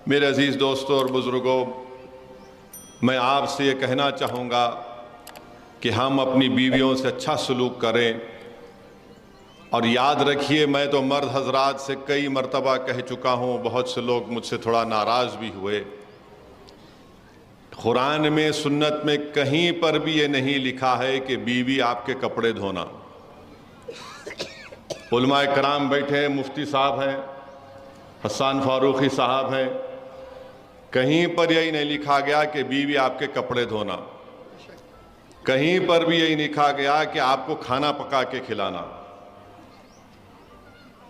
میرے عزیز دوستوں اور بزرگوں، میں آپ سے یہ کہنا چاہوں گا کہ ہم اپنی بیویوں سے اچھا سلوک کریں، اور یاد رکھیے میں تو مرد حضرات سے کئی مرتبہ کہہ چکا ہوں، بہت سے لوگ مجھ سے تھوڑا ناراض بھی ہوئے، قرآن میں سنت میں کہیں پر بھی یہ نہیں لکھا ہے کہ بیوی آپ کے کپڑے دھونا۔ علماء کرام بیٹھے ہیں، مفتی صاحب ہیں، حسان فاروقی صاحب ہیں، کہیں پر یہی نہیں لکھا گیا کہ بیوی آپ کے کپڑے دھونا، کہیں پر بھی یہی لکھا گیا کہ آپ کو کھانا پکا کے کھلانا،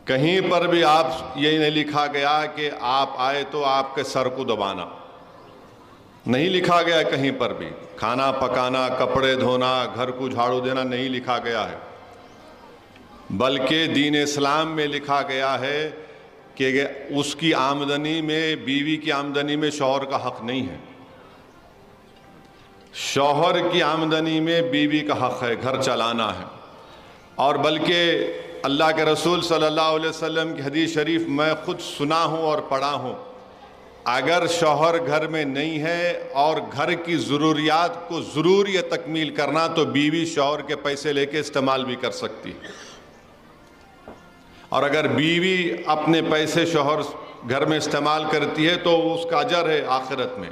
کہیں پر بھی یہی نہیں لکھا گیا کہ آپ آئے تو آپ کے سر کو دبانا، نہیں لکھا گیا کہیں پر بھی۔ کھانا پکانا، کپڑے دھونا، گھر کو جھاڑو دینا نہیں لکھا گیا ہے، بلکہ دین اسلام میں لکھا گیا ہے کہ اس کی آمدنی میں، بیوی کی آمدنی میں شوہر کا حق نہیں ہے، شوہر کی آمدنی میں بیوی کا حق ہے، گھر چلانا ہے۔ اور بلکہ اللہ کے رسول صلی اللہ علیہ وسلم کی حدیث شریف میں خود سنا ہوں اور پڑھا ہوں، اگر شوہر گھر میں نہیں ہے اور گھر کی ضروریات کو ضروری تکمیل کرنا تو بیوی شوہر کے پیسے لے کے استعمال بھی کر سکتی ہے، اور اگر بیوی اپنے پیسے شوہر گھر میں استعمال کرتی ہے تو اس کا اجر ہے آخرت میں۔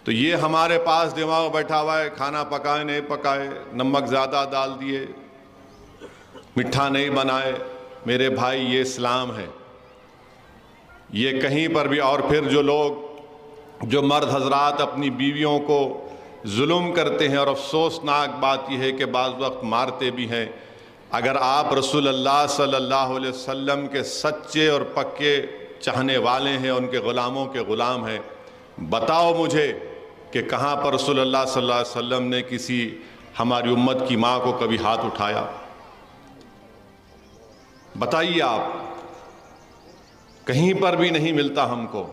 تو یہ ہمارے پاس دماغ بیٹھا ہوا ہے، کھانا پکائے نہیں پکائے، نمک زیادہ ڈال دیے، میٹھا نہیں بنائے، میرے بھائی یہ اسلام ہے، یہ کہیں پر بھی۔ اور پھر جو مرد حضرات اپنی بیویوں کو ظلم کرتے ہیں، اور افسوسناک بات یہ ہے کہ بعض وقت مارتے بھی ہیں، اگر آپ رسول اللہ صلی اللہ علیہ وسلم کے سچے اور پکے چاہنے والے ہیں، ان کے غلاموں کے غلام ہیں، بتاؤ مجھے کہ کہاں پر رسول اللہ صلی اللہ علیہ وسلم نے کسی ہماری امت کی ماں کو کبھی ہاتھ اٹھایا؟ بتائیے آپ، کہیں پر بھی نہیں ملتا ہم کو۔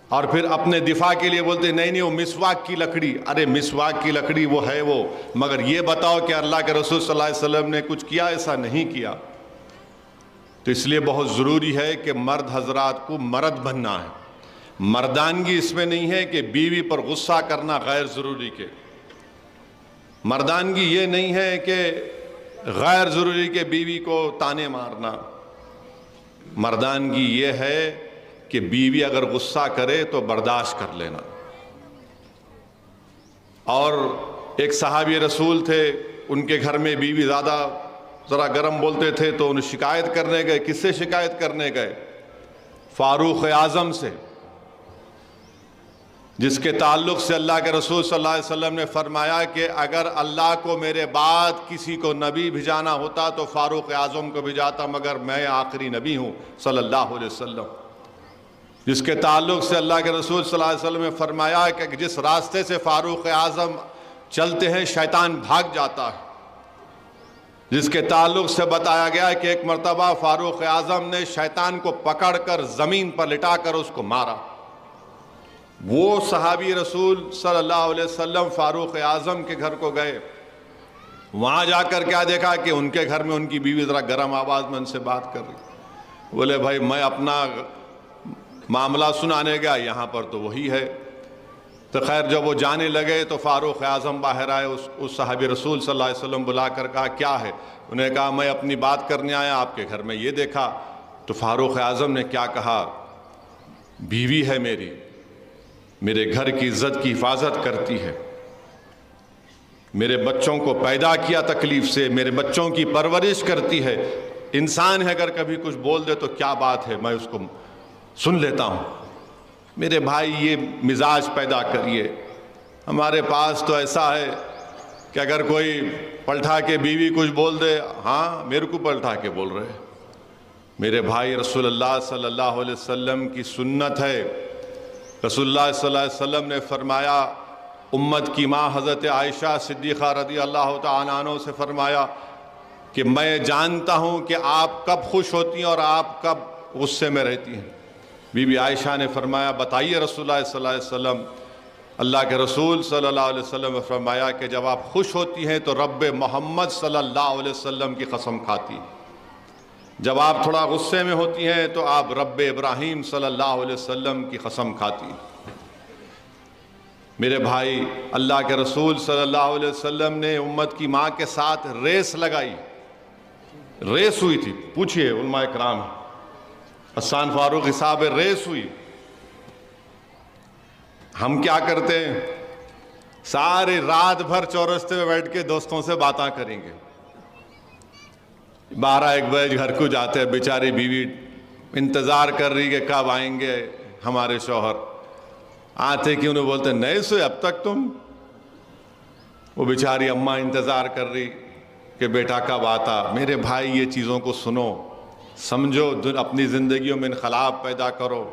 اور پھر اپنے دفاع کے لیے بولتے نہیں وہ مسواک کی لکڑی، ارے مسواک کی لکڑی وہ ہے وہ، مگر یہ بتاؤ کہ اللہ کے رسول صلی اللہ علیہ وسلم نے کچھ کیا؟ ایسا نہیں کیا۔ تو اس لیے بہت ضروری ہے کہ مرد حضرات کو مرد بننا ہے۔ مردانگی اس میں نہیں ہے کہ بیوی پر غصہ کرنا غیر ضروری کے، مردانگی یہ نہیں ہے کہ غیر ضروری کے بیوی کو تانے مارنا، مردانگی یہ ہے کہ بیوی اگر غصہ کرے تو برداشت کر لینا۔ اور ایک صحابی رسول تھے، ان کے گھر میں بیوی زیادہ ذرا گرم بولتے تھے تو انہیں شکایت کرنے گئے۔ کس سے شکایت کرنے گئے؟ فاروق اعظم سے، جس کے تعلق سے اللہ کے رسول صلی اللہ علیہ وسلم نے فرمایا کہ اگر اللہ کو میرے بعد کسی کو نبی بھیجانا ہوتا تو فاروق اعظم کو بھیجاتا، مگر میں آخری نبی ہوں صلی اللہ علیہ وسلم۔ جس کے تعلق سے اللہ کے رسول صلی اللہ علیہ وسلم نے فرمایا کہ جس راستے سے فاروق اعظم چلتے ہیں شیطان بھاگ جاتا ہے۔ جس کے تعلق سے بتایا گیا کہ ایک مرتبہ فاروق اعظم نے شیطان کو پکڑ کر زمین پر لٹا کر اس کو مارا۔ وہ صحابی رسول صلی اللہ علیہ وسلم فاروق اعظم کے گھر کو گئے، وہاں جا کر کیا دیکھا کہ ان کے گھر میں ان کی بیوی ذرا گرم آواز میں ان سے بات کر رہی۔ بولے بھائی میں اپنا معاملہ سنانے گیا، یہاں پر تو وہی ہے۔ تو خیر جب وہ جانے لگے تو فاروق اعظم باہر آئے، اس صحابی رسول صلی اللہ علیہ وسلم بلا کر کہا کیا ہے؟ انہیں کہا میں اپنی بات کرنے آیا، آپ کے گھر میں یہ دیکھا۔ تو فاروق اعظم نے کیا کہا؟ بیوی ہے میرے گھر کی عزت کی حفاظت کرتی ہے، میرے بچوں کو پیدا کیا تکلیف سے، میرے بچوں کی پرورش کرتی ہے، انسان ہے اگر کبھی کچھ بول دے تو کیا بات ہے، میں اس کو سن لیتا ہوں۔ میرے بھائی یہ مزاج پیدا کریے۔ ہمارے پاس تو ایسا ہے کہ اگر کوئی پلٹا کے بیوی کچھ بول دے، ہاں میرے کو پلٹا کے بول رہے۔ میرے بھائی رسول اللہ صلی اللہ علیہ وسلم کی سنت ہے، رسول اللہ صلی اللہ علیہ وسلم نے فرمایا، امت کی ماں حضرت عائشہ صدیقہ رضی اللہ تعالیٰ عنہ سے فرمایا کہ میں جانتا ہوں کہ آپ کب خوش ہوتی ہیں اور آپ کب غصے میں رہتی ہیں۔ بی بی عائشہ نے فرمایا بتائیے رسول اللہ صلی اللہ علیہ وسلم۔ اللہ کے رسول صلی اللہ علیہ وسلم نے فرمایا کہ جب آپ خوش ہوتی ہیں تو رب محمد صلی اللہ علیہ وسلم کی قسم کھاتی، جب آپ تھوڑا غصے میں ہوتی ہیں تو آپ رب ابراہیم صلی اللہ علیہ وسلم کی قسم کھاتی ہیں۔ میرے بھائی، اللہ کے رسول صلی اللہ علیہ وسلم نے امت کی ماں کے ساتھ ریس لگائی، ریس ہوئی تھی، پوچھئے علماء کرام، حسان فاروقی صاحب، ریس ہوئی۔ ہم کیا کرتے ہیں؟ ساری رات بھر چورستے میں بیٹھ کے دوستوں سے باتاں کریں گے، 12-1 بجے گھر کو جاتے ہیں، بیچاری بیوی انتظار کر رہی کہ کب آئیں گے ہمارے شوہر، آتے کہ انہیں بولتے نہیں سوئے اب تک تم؟ وہ بیچاری اماں انتظار کر رہی کہ بیٹا کب آتا۔ میرے بھائی، یہ چیزوں کو سنو، سمجھو، اپنی زندگیوں میں انقلاب پیدا کرو۔